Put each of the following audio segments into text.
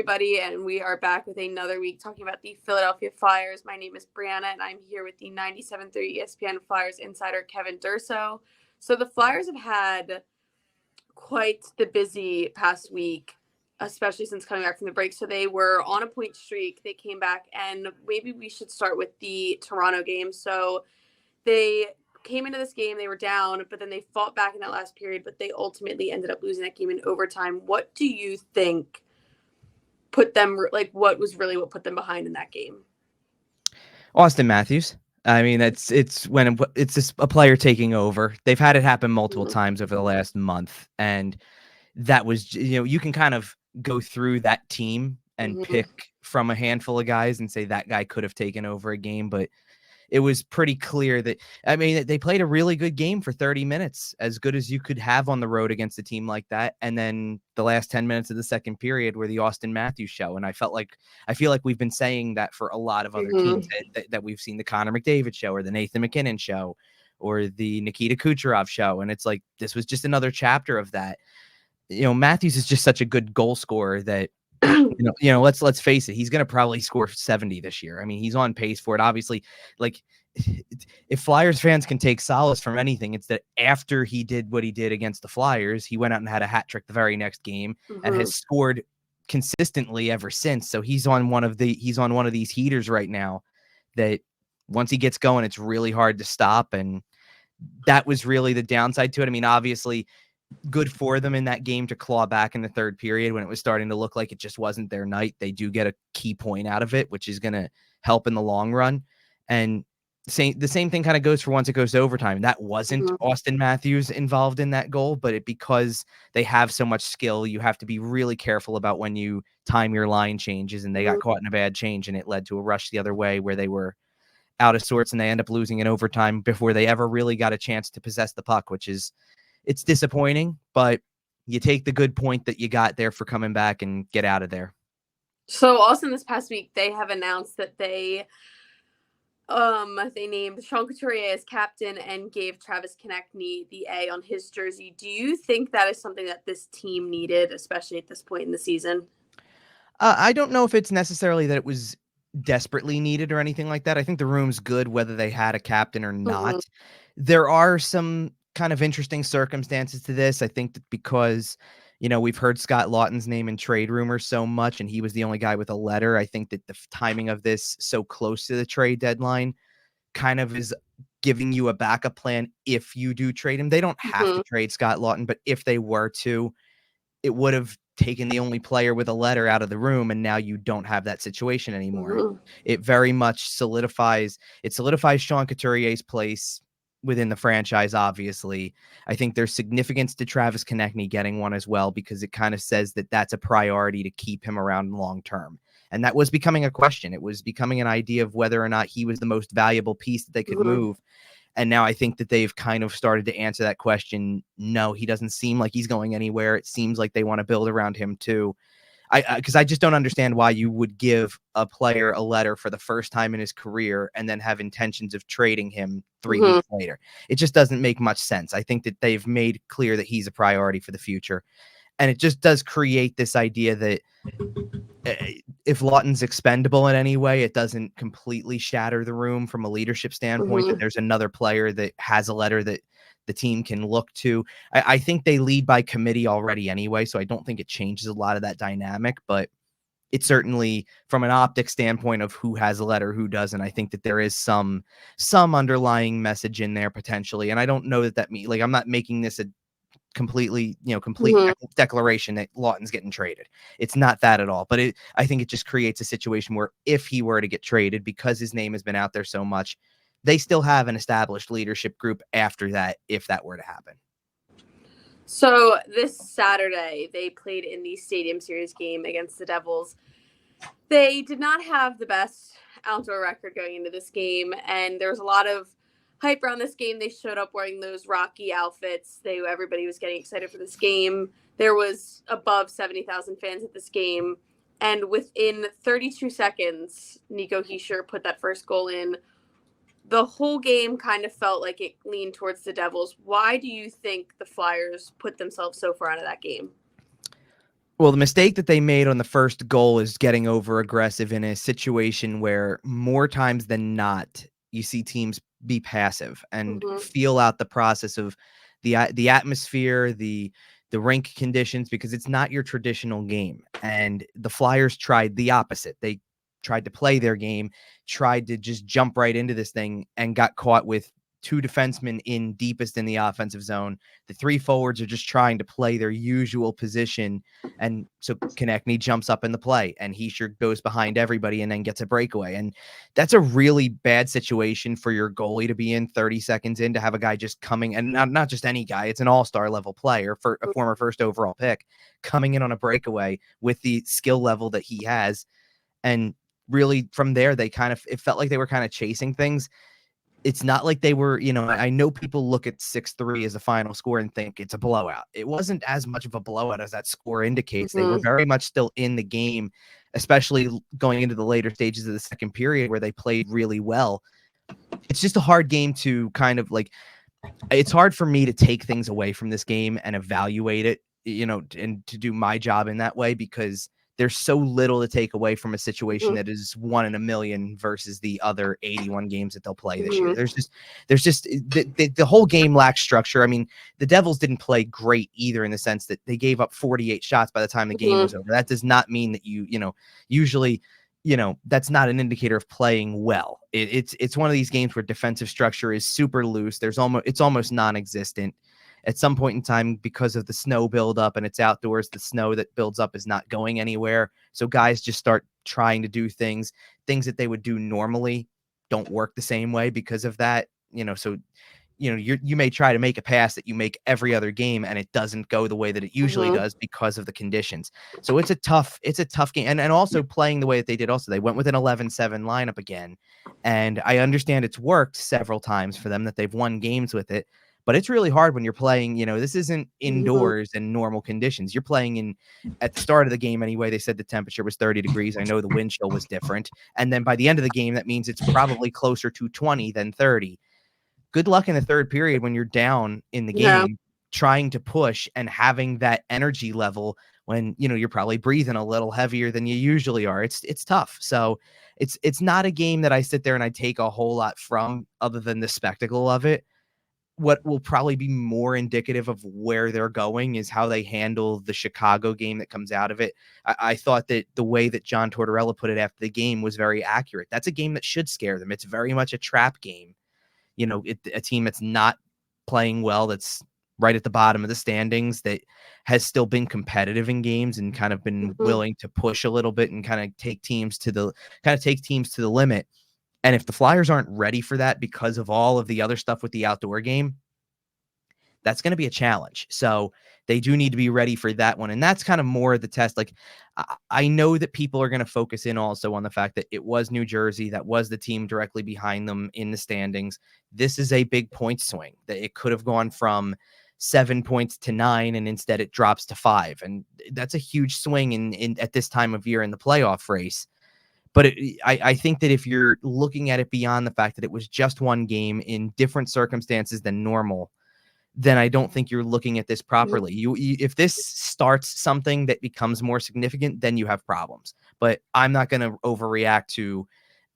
Everybody, and we are back with another week talking about the Philadelphia Flyers. My name is Brianna, and I'm here with the 97.3 ESPN Flyers insider Kevin Durso. So the Flyers have had quite the busy past week, especially since coming back from the break. So they were on a point streak. They came back, and maybe we should start with the Toronto game. So they came into this game, they were down, but then they fought back in that last period, but they ultimately ended up losing that game in overtime. What do you think put them, like, what put them behind in that game? Austin Matthews. I mean, it's when it's just a player taking over. They've had it happen multiple times over the last month, and that was, you can kind of go through that team and pick from a handful of guys and say that guy could have taken over a game, but it was pretty clear that, I mean, they played a really good game for 30 minutes, as good as you could have on the road against a team like that. And then the last 10 minutes of the second period were the Austin Matthews show. And I feel like we've been saying that for a lot of other teams that we've seen, the Connor McDavid show or the Nathan McKinnon show or the Nikita Kucherov show. And it's like, this was just another chapter of that. Matthews is just such a good goal scorer that, let's face it, he's going to probably score 70 this year. I mean, he's on pace for it. Obviously, like, if Flyers fans can take solace from anything, it's that after he did what he did against the Flyers, he went out and had a hat trick the very next game and has scored consistently ever since. So he's on one of these heaters right now that once he gets going, it's really hard to stop. And that was really the downside to it. I mean, obviously, good for them in that game to claw back in the third period when it was starting to look like it just wasn't their night. They do get a key point out of it, which is going to help in the long run. And the same thing kind of goes for once it goes to overtime. That wasn't Austin Matthews involved in that goal, but because they have so much skill, you have to be really careful about when you time your line changes, and they got caught in a bad change, and it led to a rush the other way where they were out of sorts, and they end up losing in overtime before they ever really got a chance to possess the puck, which is, it's disappointing, but you take the good point that you got there for coming back and get out of there. So also this past week, they have announced that they named Sean Couturier as captain and gave Travis Konechny the A on his jersey. Do you think that is something that this team needed, especially at this point in the season? I don't know if it's necessarily that it was desperately needed or anything like that. I think the room's good whether they had a captain or not. There are some kind of interesting circumstances to this. I think that because, we've heard Scott Lawton's name in trade rumors so much, and he was the only guy with a letter. I think that the timing of this so close to the trade deadline kind of is giving you a backup plan if you do trade him. They don't have to trade Scott Lawton, but if they were to, it would have taken the only player with a letter out of the room, and now you don't have that situation anymore. It very much solidifies Sean Couturier's place within the franchise. Obviously, I think there's significance to Travis Konechny getting one as well, because it kind of says that that's a priority to keep him around long term. And that was becoming a question. It was becoming an idea of whether or not he was the most valuable piece that they could move. And now I think that they've kind of started to answer that question. No, he doesn't seem like he's going anywhere. It seems like they want to build around him too. Because I just don't understand why you would give a player a letter for the first time in his career and then have intentions of trading him 3 weeks later. It just doesn't make much sense. I think that they've made clear that he's a priority for the future. And it just does create this idea that if Lawton's expendable in any way, it doesn't completely shatter the room from a leadership standpoint, that there's another player that has a letter that the team can look to. I think they lead by committee already anyway, so I don't think it changes a lot of that dynamic, but it certainly, from an optic standpoint of who has a letter, who doesn't, I think that there is some underlying message in there potentially. And I don't know that means, like, I'm not making this a complete declaration that Lawton's getting traded. It's not that at all. But I think it just creates a situation where if he were to get traded, because his name has been out there so much, they still have an established leadership group after that, if that were to happen. So this Saturday, they played in the Stadium Series game against the Devils. They did not have the best outdoor record going into this game, and there was a lot of hype around this game. They showed up wearing those Rocky outfits. Everybody was getting excited for this game. There was above 70,000 fans at this game, and within 32 seconds, Nico Hischier put that first goal in. The whole game kind of felt like it leaned towards the Devils. Why do you think the Flyers put themselves so far out of that game? Well, the mistake that they made on the first goal is getting over aggressive in a situation where more times than not you see teams be passive and Mm-hmm. feel out the process of the atmosphere, the rink conditions, because it's not your traditional game. And the Flyers tried the opposite. They tried to play their game, tried to just jump right into this thing, and got caught with two defensemen in deepest in the offensive zone. The three forwards are just trying to play their usual position, and so Konechny jumps up in the play and he sure goes behind everybody and then gets a breakaway. And that's a really bad situation for your goalie to be in 30 seconds in, to have a guy just coming, and not just any guy, it's an all-star level player, for a former first overall pick, coming in on a breakaway with the skill level that he has. And really from there, it felt like they were kind of chasing things. It's not like they were, I know people look at 6-3 as a final score and think it's a blowout. It wasn't as much of a blowout as that score indicates. They were Mm-hmm. very much still in the game, especially going into the later stages of the second period where they played really well. It's just a hard game to kind of like, it's hard for me to take things away from this game and evaluate it, and to do my job in that way, because there's so little to take away from a situation Mm-hmm. that is 1 in a million versus the other 81 games that they'll play this year. Mm-hmm. There's just the whole game lacks structure. I mean, the Devils didn't play great either, in the sense that they gave up 48 shots by the time the game was Mm-hmm. over. That does not mean that usually, that's not an indicator of playing well. It's one of these games where defensive structure is super loose. It's almost non-existent. At some point in time, because of the snow buildup and it's outdoors, the snow that builds up is not going anywhere. So guys just start trying to do things that they would do normally don't work the same way because of that. So you may try to make a pass that you make every other game and it doesn't go the way that it usually Mm-hmm. does because of the conditions. So it's a tough game. And also playing the way that they did, also they went with an 11-7 lineup again. And I understand it's worked several times for them, that they've won games with it, but it's really hard when you're playing, this isn't Mm-hmm. indoors in normal conditions. You're playing at the start of the game anyway, they said the temperature was 30 degrees. I know the wind chill was different. And then by the end of the game, that means it's probably closer to 20 than 30. Good luck in the third period when you're down in the Yeah. game, trying to push and having that energy level when you're probably breathing a little heavier than you usually are. It's tough. So it's not a game that I sit there and I take a whole lot from, other than the spectacle of it. What will probably be more indicative of where they're going is how they handle the Chicago game that comes out of it. I thought that the way that John Tortorella put it after the game was very accurate. That's a game that should scare them. It's very much a trap game. A team that's not playing well, that's right at the bottom of the standings, that has still been competitive in games and kind of been Mm-hmm. willing to push a little bit and kind of take teams to the limit. And if the Flyers aren't ready for that because of all of the other stuff with the outdoor game, that's going to be a challenge. So they do need to be ready for that one. And that's kind of more of the test. Like, I know that people are going to focus in also on the fact that it was New Jersey. That was the team directly behind them in the standings. This is a big point swing, that it could have gone from 7 points to 9, and instead it drops to 5. And that's a huge swing in at this time of year in the playoff race. But I think that if you're looking at it beyond the fact that it was just one game in different circumstances than normal, then I don't think you're looking at this properly. If this starts something that becomes more significant, then you have problems. But I'm not going to overreact to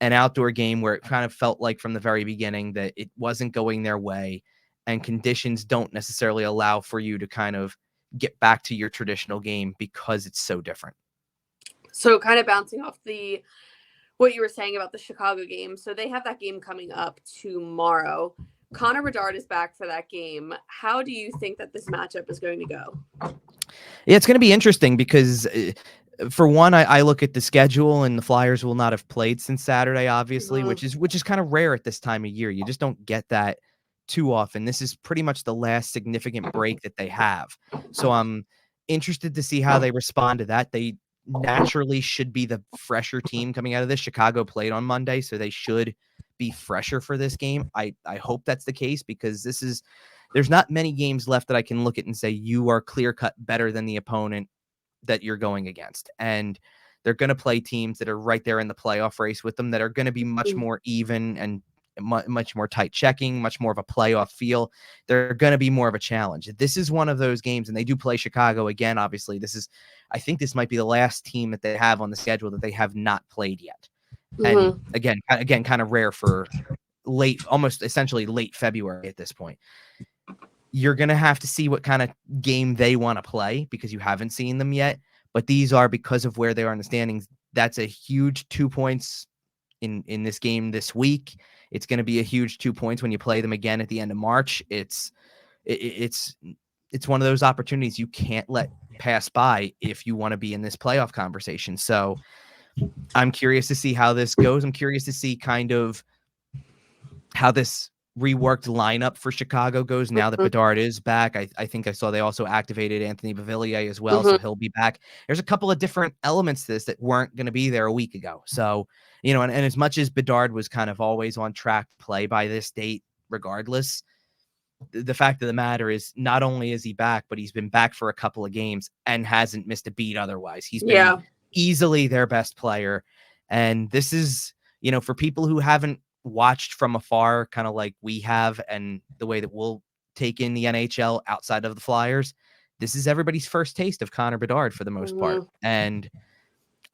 an outdoor game where it kind of felt like from the very beginning that it wasn't going their way, and conditions don't necessarily allow for you to kind of get back to your traditional game because it's so different. So kind of bouncing off what you were saying about the Chicago game. So they have that game coming up tomorrow. Connor Bedard is back for that game. How do you think that this matchup is going to go? Yeah, it's going to be interesting because, for one, I look at the schedule, and the Flyers will not have played since Saturday, obviously, Mm-hmm. which is kind of rare at this time of year. You just don't get that too often. This is pretty much the last significant break that they have. So I'm interested to see how they respond to that. They naturally should be the fresher team coming out of this. Chicago played on Monday, so they should be fresher for this game. I hope that's the case, because there's not many games left that I can look at and say you are clear cut better than the opponent that you're going against. And they're going to play teams that are right there in the playoff race with them, that are going to be much more even and much more tight checking, much more of a playoff feel. They're going to be more of a challenge. This is one of those games, and they do play Chicago again. Obviously, I think this might be the last team that they have on the schedule that they have not played yet. And again, kind of rare for almost essentially late February at this point. You're going to have to see what kind of game they want to play because you haven't seen them yet. But these are, because of where they are in the standings, that's a huge 2 points in this game this week. It's going to be a huge 2 points when you play them again at the end of March. It's one of those opportunities you can't let pass by if you want to be in this playoff conversation. So I'm curious to see how this goes. I'm curious to see kind of how this reworked lineup for Chicago goes now that Bedard is back. I think I saw they also activated Anthony Beauvillier as well, so he'll be back. There's a couple of different elements to this that weren't going to be there a week ago. So, and as much as Bedard was kind of always on track to play by this date, regardless, the fact of the matter is not only is he back, but he's been back for a couple of games and hasn't missed a beat otherwise. He's been easily their best player. And this is, for people who haven't watched from afar, kind of like we have, and the way that we'll take in the NHL outside of the Flyers, this is everybody's first taste of Connor Bedard for the most part. And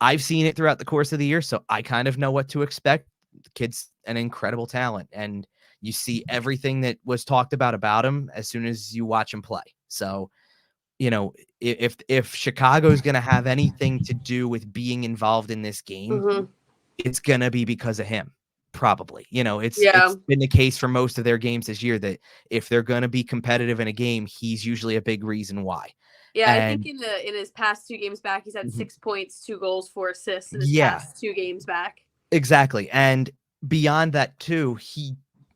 I've seen it throughout the course of the year, so I kind of know what to expect. The kid's an incredible talent, and you see everything that was talked about him as soon as you watch him play. So, if Chicago's going to have anything to do with being involved in this game, it's going to be because of him. Probably, it's been the case for most of their games this year that if they're going to be competitive in a game, he's usually a big reason why. Yeah, I think in his past 2 games back, he's had 6 points, 2 goals, 4 assists in his past 2 games back. Exactly. And beyond that too,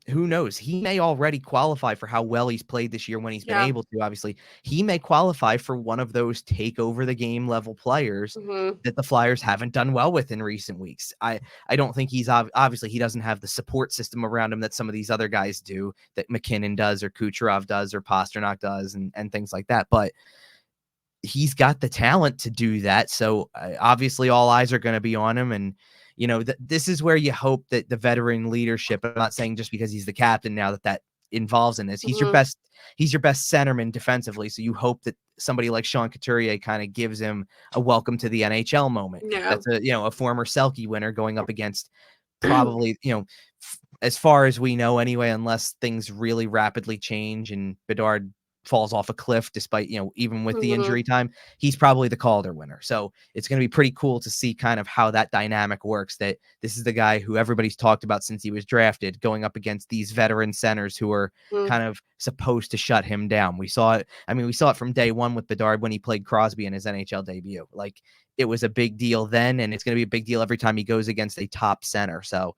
who knows? He may already qualify for how well he's played this year when he's been able to. Obviously, he may qualify for one of those take over the game level players that the Flyers haven't done well with in recent weeks. I don't think he's obviously he doesn't have the support system around him that some of these other guys do, that McKinnon does or Kucherov does or Pasternak does and things like that. But he's got the talent to do that. So obviously all eyes are going to be on him. And this is where you hope that the veteran leadership, I'm not saying just because he's the captain now that involves in this, he's your best centerman defensively. So you hope that somebody like Sean Couturier kind of gives him a welcome to the NHL moment. That's a former Selke winner going up against probably, as far as we know anyway, unless things really rapidly change and Bedard falls off a cliff despite, even with the injury time, he's probably the Calder winner. So it's going to be pretty cool to see kind of how that dynamic works, that this is the guy who everybody's talked about since he was drafted, going up against these veteran centers who are kind of supposed to shut him down. We saw it. I mean, we saw it from day one with Bedard when he played Crosby in his NHL debut. Like, it was a big deal then, and it's going to be a big deal every time he goes against a top center. So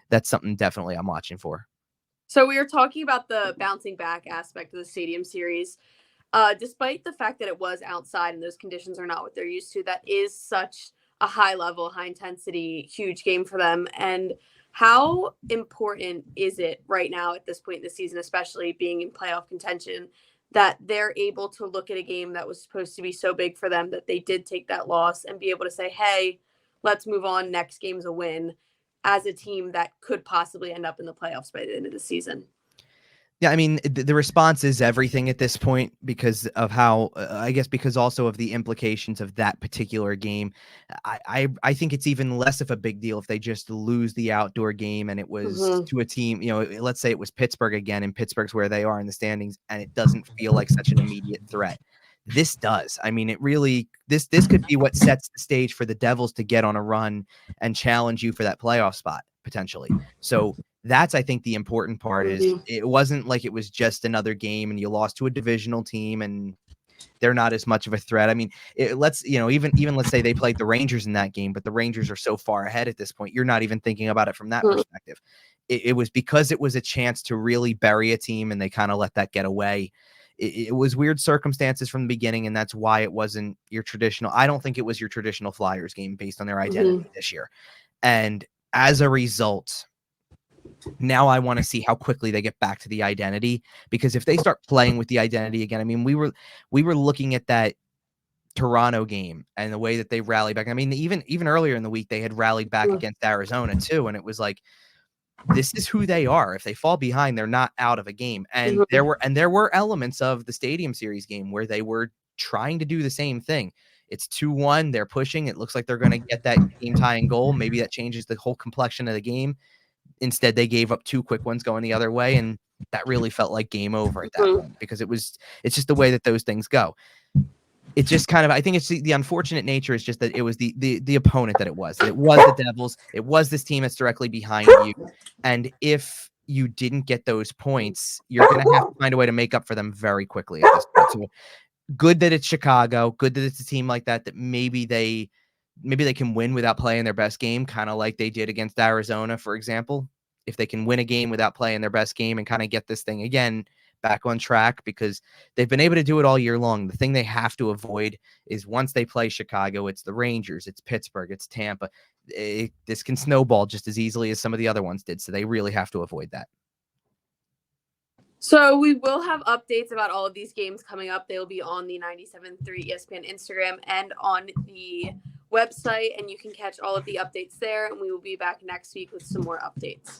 that's something definitely I'm watching for. So we were talking about the bouncing back aspect of the Stadium Series. Despite the fact that it was outside and those conditions are not what they're used to, that is such a high level, high intensity, huge game for them. And how important is it right now at this point in the season, especially being in playoff contention, that they're able to look at a game that was supposed to be so big for them that they did take that loss and be able to say, hey, let's move on. Next game's a win, as a team that could possibly end up in the playoffs by the end of the season? Yeah, I mean, the response is everything at this point because of how, I guess, because also of the implications of that particular game. I think it's even less of a big deal if they just lose the outdoor game and it was to a team, let's say it was Pittsburgh again, and Pittsburgh's where they are in the standings, and it doesn't feel like such an immediate threat. This does. I mean, it really, this could be what sets the stage for the Devils to get on a run and challenge you for that playoff spot potentially. So that's, I think, the important part is it wasn't like it was just another game and you lost to a divisional team and they're not as much of a threat. I mean, even let's say they played the Rangers in that game, but the Rangers are so far ahead at this point, you're not even thinking about it from that perspective. It was because it was a chance to really bury a team and they kind of let that get away. It was weird circumstances from the beginning, and that's why it wasn't your traditional. I don't think it was your traditional Flyers game based on their identity this year. And as a result, now I want to see how quickly they get back to the identity, because if they start playing with the identity again, I mean, we were looking at that Toronto game and the way that they rallied back. I mean, even earlier in the week, they had rallied back against Arizona too. And it was like, this is who they are. If they fall behind, they're not out of a game. And Mhm. there were elements of the Stadium Series game where they were trying to do the same thing. It's 2-1. They're pushing. It looks like they're going to get that game tying goal. Maybe that changes the whole complexion of the game. Instead, they gave up 2 quick ones going the other way, and that really felt like game over at that Mhm. point because it's just the way that those things go. It's just kind of, I think it's the unfortunate nature is just that it was the opponent that it was the Devils. It was this team that's directly behind you. And if you didn't get those points, you're going to have to find a way to make up for them very quickly at this point. So good that it's Chicago, good that it's a team like that maybe they can win without playing their best game, kind of like they did against Arizona, for example. If they can win a game without playing their best game and kind of get this thing again back on track, because they've been able to do it all year long. The thing they have to avoid is once they play Chicago, it's the Rangers, it's Pittsburgh, it's Tampa. This can snowball just as easily as some of the other ones did. So they really have to avoid that. So we will have updates about all of these games coming up. They will be on the 97.3 ESPN Instagram and on the website, and you can catch all of the updates there. And we will be back next week with some more updates.